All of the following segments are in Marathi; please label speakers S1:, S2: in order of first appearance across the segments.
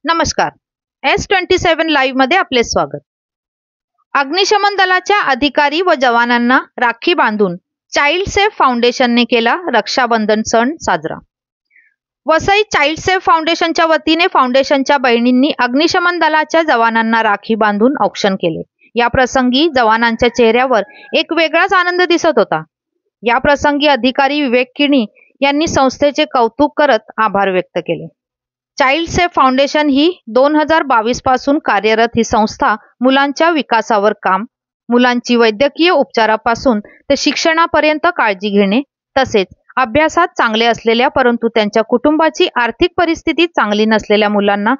S1: नमस्कार. S27 लाईव्ह मध्ये आपले स्वागत. अग्निशमन दलाच्या अधिकारी व जवानांना राखी बांधून चाइल्ड सेफ फाउंडेशनने केला रक्षाबंधन सण साजरा. वसई चाइल्ड सेफ फाउंडेशनच्या वतीने फाउंडेशनच्या बहिणींनी अग्निशमन दलाच्या जवानांना राखी बांधून औक्षण केले. या प्रसंगी जवानांच्या चेहऱ्यावर एक वेगळाच आनंद दिसत होता. या प्रसंगी अधिकारी विवेक किणी यांनी संस्थेचे कौतुक करत आभार व्यक्त केले. चाइल्ड सेफ फाउंडेशन ही 2022 पासून कार्यरत ही संस्था मुलांच्या विकासावर काम, मुलांची वैद्यकीय उपचारापासून ते शिक्षणापर्यंत काळजी घेणे, तसेच अभ्यासात चांगले असलेल्या परंतु त्यांच्या कुटुंबाची आर्थिक परिस्थिती चांगली नसलेल्या मुलांना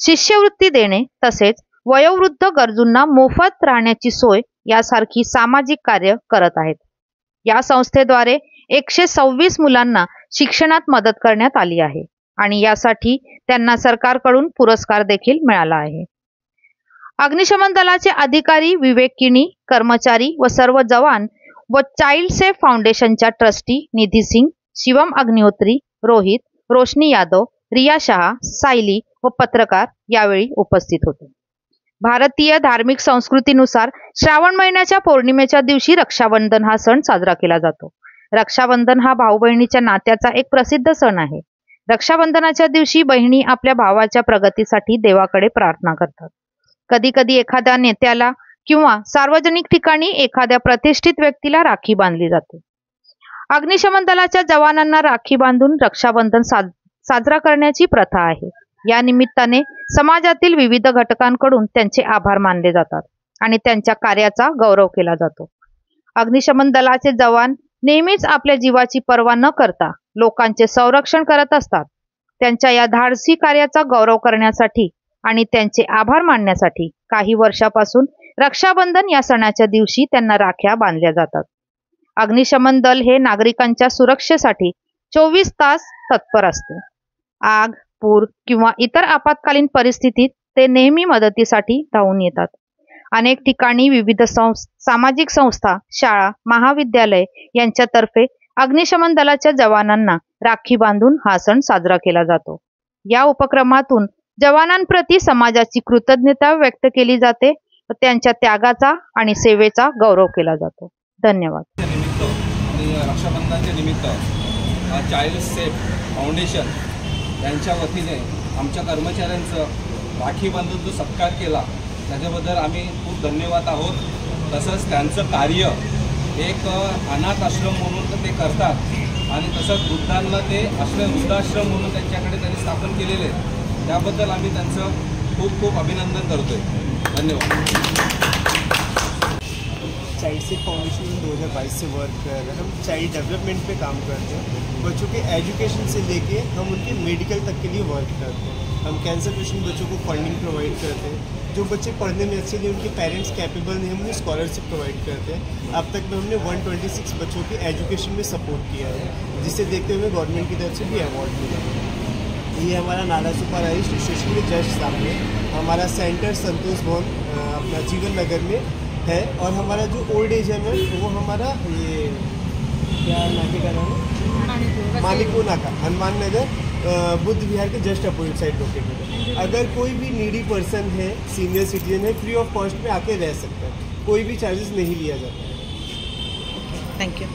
S1: शिष्यवृत्ती देणे, तसेच वयोवृद्ध गरजूंना मोफत राहण्याची सोय यासारखी सामाजिक कार्य करत आहेत. या संस्थेद्वारे 126 मुलांना शिक्षणात मदत करण्यात आली आहे आणि यासाठी त्यांना सरकारकडून पुरस्कार देखील मिळाला आहे. अग्निशमन दलाचे अधिकारी विवेक किणी, कर्मचारी व सर्व जवान व चाइल्ड सेफ फाउंडेशनच्या ट्रस्टी निधी सिंग, शिवम अग्निहोत्री, रोहित, रोशनी यादव, रिया शहा, सायली व पत्रकार यावेळी उपस्थित होते. भारतीय धार्मिक संस्कृतीनुसार श्रावण महिन्याच्या पौर्णिमेच्या दिवशी रक्षाबंधन हा सण साजरा केला जातो. रक्षाबंधन हा भाऊ बहिणीच्या नात्याचा एक प्रसिद्ध सण आहे. रक्षाबंधनाच्या दिवशी बहिणी आपल्या भावाच्या प्रगतीसाठी देवाकडे प्रार्थना करतात. कधी कधी एखाद्या नेत्याला किंवा सार्वजनिक ठिकाणी एखाद्या प्रतिष्ठित व्यक्तीला राखी बांधली जाते. अग्निशमन दलाच्या जवानांना राखी बांधून रक्षाबंधन साजरा करण्याची प्रथा आहे. या निमित्ताने समाजातील विविध घटकांकडून त्यांचे आभार मानले जातात आणि त्यांच्या कार्याचा गौरव केला जातो. अग्निशमन दलाचे जवान नेहमीच आपल्या जीवाची पर्वा न करता लोकांचे संरक्षण करत असतात. त्यांच्या या धाडसी कार्याचा गौरव करण्यासाठी आणि त्यांचे आभार मानण्यासाठी काही वर्षापासून रक्षाबंधन या सणाच्या दिवशी त्यांना राख्या बांधल्या जातात. अग्निशमन दल हे नागरिकांच्या सुरक्षेसाठी 24 तास तत्पर असते. आग, पूर किंवा इतर आपत्कालीन परिस्थितीत ते नेहमी मदतीसाठी धावून येतात. अनेक ठिकाणी विविध सामाजिक संस्था, शाळा, महाविद्यालय यांच्यातर्फे अग्निशमन दलाच्या जवानांना राखी बांधून हा सण साजरा केला जातो. या उपक्रमातून जवानांप्रती समाजाची कृतज्ञता व्यक्त केली जाते व त्यांच्या त्यागाचा आणि सेवेचा गौरव केला जातो. धन्यवाद.
S2: रक्षाबंधनाच्या निमित्त चाइल्ड सेफ फाउंडेशन यांच्या वतीने आमच्या कर्मचाऱ्यांचं राखी बांधून जो सत्कार केला त्याच्याबद्दल आम्ही खूप धन्यवाद आहोत. तसंच त्यांचं कार्य एक अनाथ आश्रम म्हणून ते करतात आणि तसंच वृद्धांना ते वृद्धाश्रम म्हणून त्यांच्याकडे त्यांनी स्थापन केलेले आहे. त्याबद्दल आम्ही त्यांचं खूप खूप अभिनंदन करतोय. धन्यवाद.
S3: चाइल्ड सेफ फाउंडेशन 2022 से वर्क कर रहे हैं. हम चाइल्ड डेवलपमेंट पे काम करते हैं. बच्चों के एजुकेशन से लेके हम उनके मेडिकल तक के लिए वर्क करते हैं. हम कैंसर पेशेंट बच्चों को फंडिंग प्रोवाइड करते हैं. जो बच्चे पढ़ने में अच्छे नहीं, उनके पेरेंट्स कैपेबल नहीं, हम उन्हें स्कॉलरशिप प्रोवाइड करते हैं. अब तक में हमने 126 बच्चों के एजुकेशन में सपोर्ट किया है, जिसे देखते हुए गवर्नमेंट की तरफ से भी अवार्ड मिला है. ये हमारा नाला सुपर हाई स्टेशन के जस्ट सामने हमारा सेंटर संतोष भवन अपना जीवन नगर में है. और हमारा जो ओल्ड एज है मैम वो हमारा ये क्या नाके का नाम है, मालिको नाका, हनुमान नगर बुद्ध विहार के जस्ट अपोजिट साइड लोकेटेड है. अगर कोई भी नीडी पर्सन है, सीनियर सिटीजन है, फ्री ऑफ कॉस्ट में आके रह सकता है. कोई भी चार्जेस नहीं लिया जाता है.
S1: Thank you.